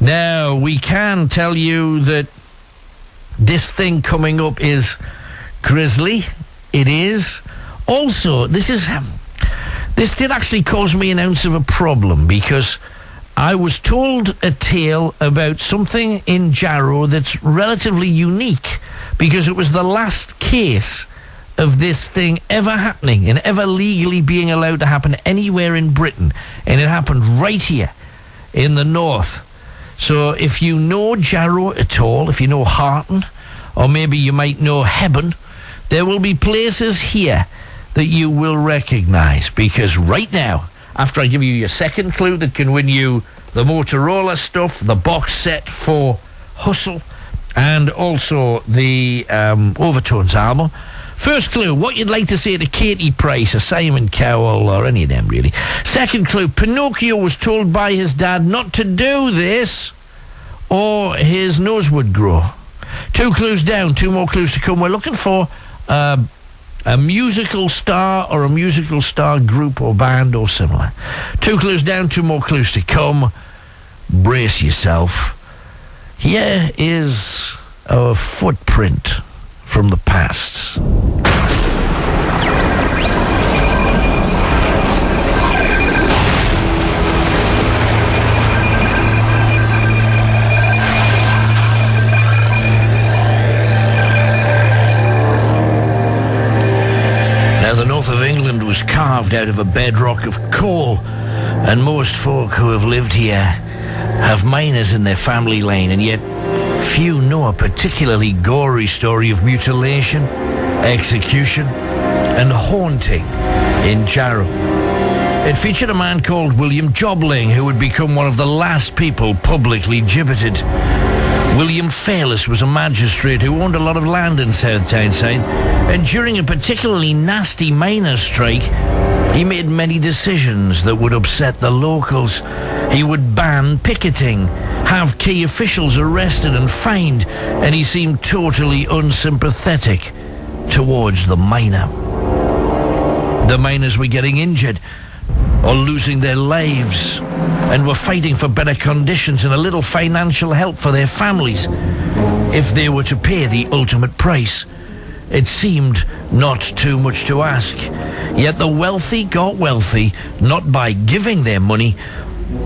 Now, we can tell you that this thing coming up is grizzly. It is. Also, this did actually cause me an ounce of a problem, because I was told a tale about something in Jarrow that's relatively unique, because it was the last case of this thing ever happening and ever legally being allowed to happen anywhere in Britain. And it happened right here in the north. So if you know Jarrow at all, if you know Harton, or maybe you might know Hebburn, there will be places here that you will recognise, because right now, after I give you your second clue that can win you the Motorola stuff, the box set for Hustle, and also the Overtones album. First clue, what you'd like to say to Katie Price or Simon Cowell or any of them, really. Second clue, Pinocchio was told by his dad not to do this or his nose would grow. 2 clues down, 2 more clues to come. We're looking for a musical star or a musical star group or band or similar. 2 clues down, 2 more clues to come. Brace yourself. Here is a footprint from the past. Now, the north of England was carved out of a bedrock of coal, and most folk who have lived here have miners in their family line, and yet few know a particularly gory story of mutilation, execution, and haunting in Jarrow. It featured a man called William Jobling, who would become one of the last people publicly gibbeted. William Fairless was a magistrate who owned a lot of land in South Tyneside, and during a particularly nasty miners' strike, he made many decisions that would upset the locals. He would ban picketing, have key officials arrested and fined, and he seemed totally unsympathetic towards the miner. The miners were getting injured or losing their lives and were fighting for better conditions and a little financial help for their families if they were to pay the ultimate price. It seemed not too much to ask, yet the wealthy got wealthy not by giving their money,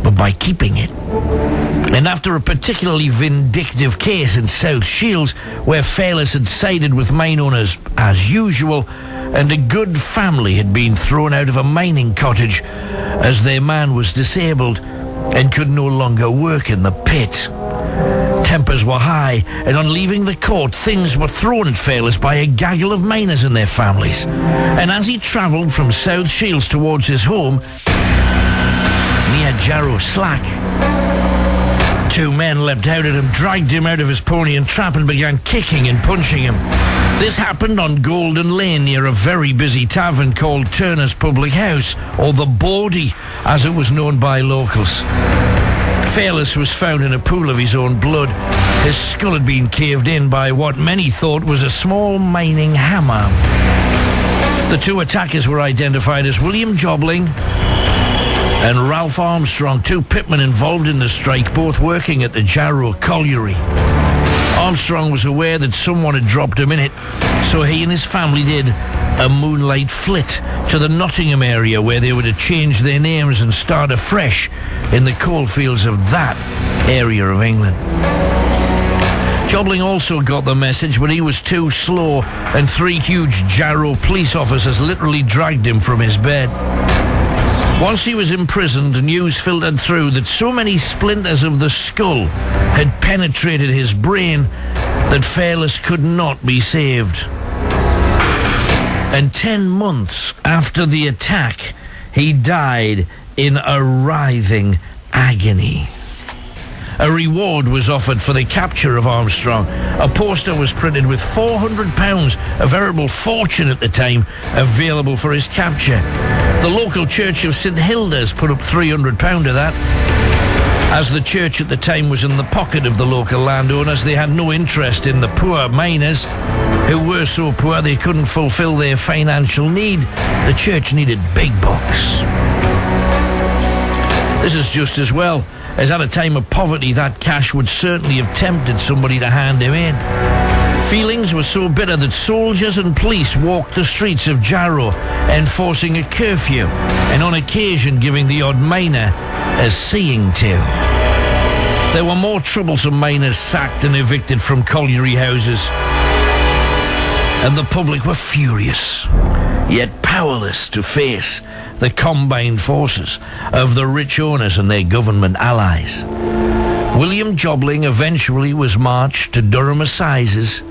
but by keeping it. And after a particularly vindictive case in South Shields, where Fairless had sided with mine owners as usual, and a good family had been thrown out of a mining cottage as their man was disabled and could no longer work in the pit. Tempers were high, and on leaving the court, things were thrown at Fairless by a gaggle of miners and their families. And as he travelled from South Shields towards his home near Jarrow Slack, 2 men leapt out at him, dragged him out of his pony and trap, and began kicking and punching him. This happened on Golden Lane near a very busy tavern called Turner's Public House, or the Bawdy, as it was known by locals. Fairless was found in a pool of his own blood. His skull had been caved in by what many thought was a small mining hammer. The 2 attackers were identified as William Jobling and Ralph Armstrong, 2 pitmen involved in the strike, both working at the Jarrow Colliery. Armstrong was aware that someone had dropped him in it, so he and his family did a moonlight flit to the Nottingham area, where they were to change their names and start afresh in the coalfields of that area of England. Jobling also got the message, but he was too slow, and 3 huge Jarrow police officers literally dragged him from his bed. Once he was imprisoned, news filtered through that so many splinters of the skull had penetrated his brain that Fairless could not be saved. And 10 months after the attack, he died in a writhing agony. A reward was offered for the capture of Armstrong. A poster was printed with £400, a veritable fortune at the time, available for his capture. The local church of St Hilda's put up £300 of that. As the church at the time was in the pocket of the local landowners, they had no interest in the poor miners, who were so poor they couldn't fulfill their financial need. The church needed big bucks. This is just as well. as at a time of poverty that cash would certainly have tempted somebody to hand him in. Feelings were so bitter that soldiers and police walked the streets of Jarrow, enforcing a curfew, and on occasion giving the odd miner a seeing to. There were more troublesome miners sacked and evicted from colliery houses, and the public were furious, yet powerless to face the combined forces of the rich owners and their government allies. William Jobling eventually was marched to Durham Assizes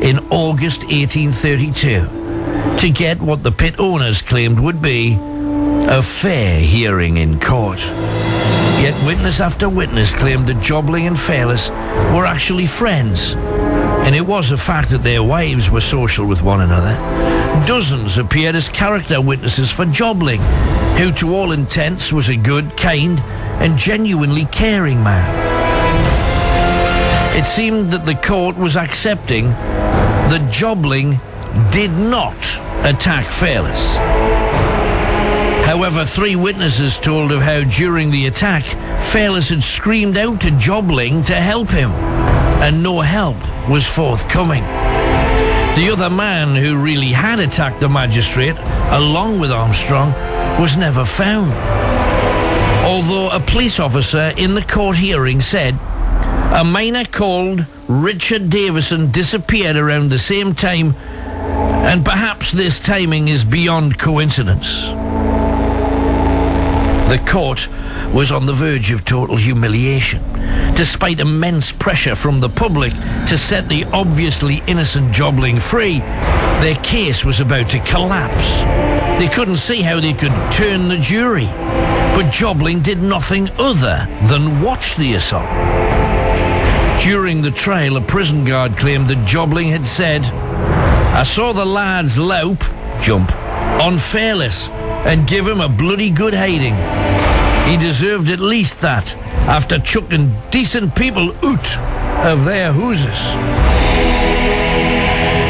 in August 1832 to get what the pit owners claimed would be a fair hearing in court. Yet witness after witness claimed that Jobling and Fairless were actually friends, and it was a fact that their wives were social with one another. Dozens appeared as character witnesses for Jobling, who to all intents was a good, kind, and genuinely caring man. It seemed that the court was accepting that Jobling did not attack Fairless. However, 3 witnesses told of how during the attack, Fairless had screamed out to Jobling to help him, and no help was forthcoming. The other man who really had attacked the magistrate, along with Armstrong, was never found. Although a police officer in the court hearing said a miner called Richard Davison disappeared around the same time, and perhaps this timing is beyond coincidence. The court was on the verge of total humiliation. Despite immense pressure from the public to set the obviously innocent Jobling free, their case was about to collapse. They couldn't see how they could turn the jury, but Jobling did nothing other than watch the assault. During the trial, a prison guard claimed that Jobling had said, "I saw the lads jump, on Fairless and give him a bloody good hiding. He deserved at least that after chucking decent people out of their houses."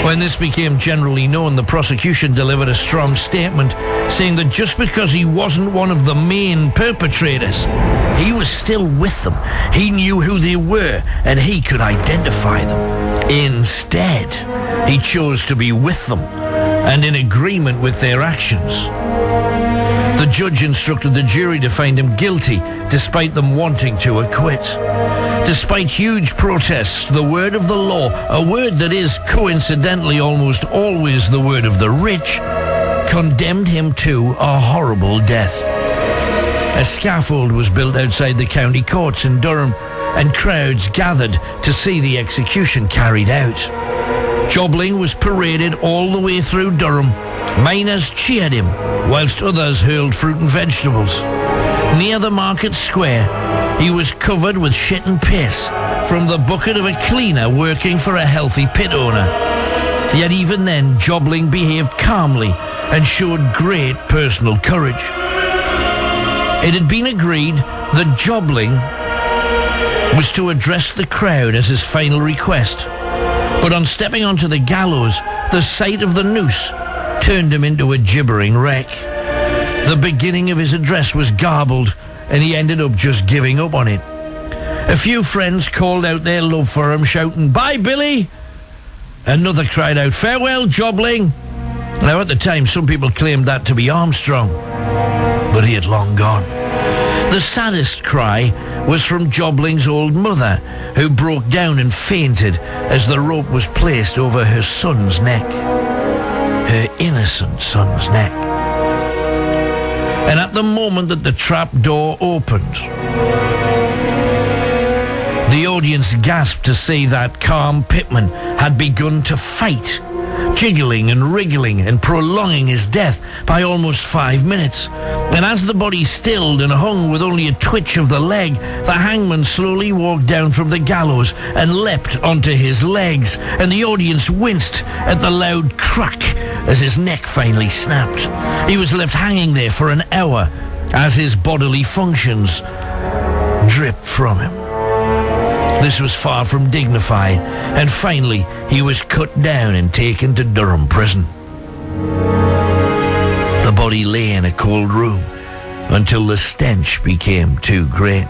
When this became generally known, the prosecution delivered a strong statement saying that just because he wasn't one of the main perpetrators, he was still with them. He knew who they were and he could identify them. Instead, he chose to be with them and in agreement with their actions. The judge instructed the jury to find him guilty despite them wanting to acquit. Despite huge protests, the word of the law, a word that is coincidentally almost always the word of the rich, condemned him to a horrible death. A scaffold was built outside the county courts in Durham, and crowds gathered to see the execution carried out. Jobling was paraded all the way through Durham. Miners cheered him, whilst others hurled fruit and vegetables. Near the market square, he was covered with shit and piss from the bucket of a cleaner working for a healthy pit owner. Yet even then, Jobling behaved calmly and showed great personal courage. It had been agreed that Jobling was to address the crowd as his final request, but on stepping onto the gallows, the sight of the noose turned him into a gibbering wreck. The beginning of his address was garbled, and he ended up just giving up on it. A few friends called out their love for him, shouting, "Bye, Billy!" Another cried out, "Farewell, Jobling!" Now, at the time, some people claimed that to be Armstrong, but he had long gone. The saddest cry was from Jobling's old mother, who broke down and fainted as the rope was placed over her son's neck. Her innocent son's neck. And at the moment that the trap door opened, the audience gasped to see that calm pitman had begun to fight, jiggling and wriggling and prolonging his death by almost 5 minutes. And as the body stilled and hung with only a twitch of the leg, the hangman slowly walked down from the gallows and leapt onto his legs, and the audience winced at the loud crack as his neck finally snapped. He was left hanging there for an hour as his bodily functions dripped from him. This was far from dignified, and finally he was cut down and taken to Durham prison. The body lay in a cold room until the stench became too great.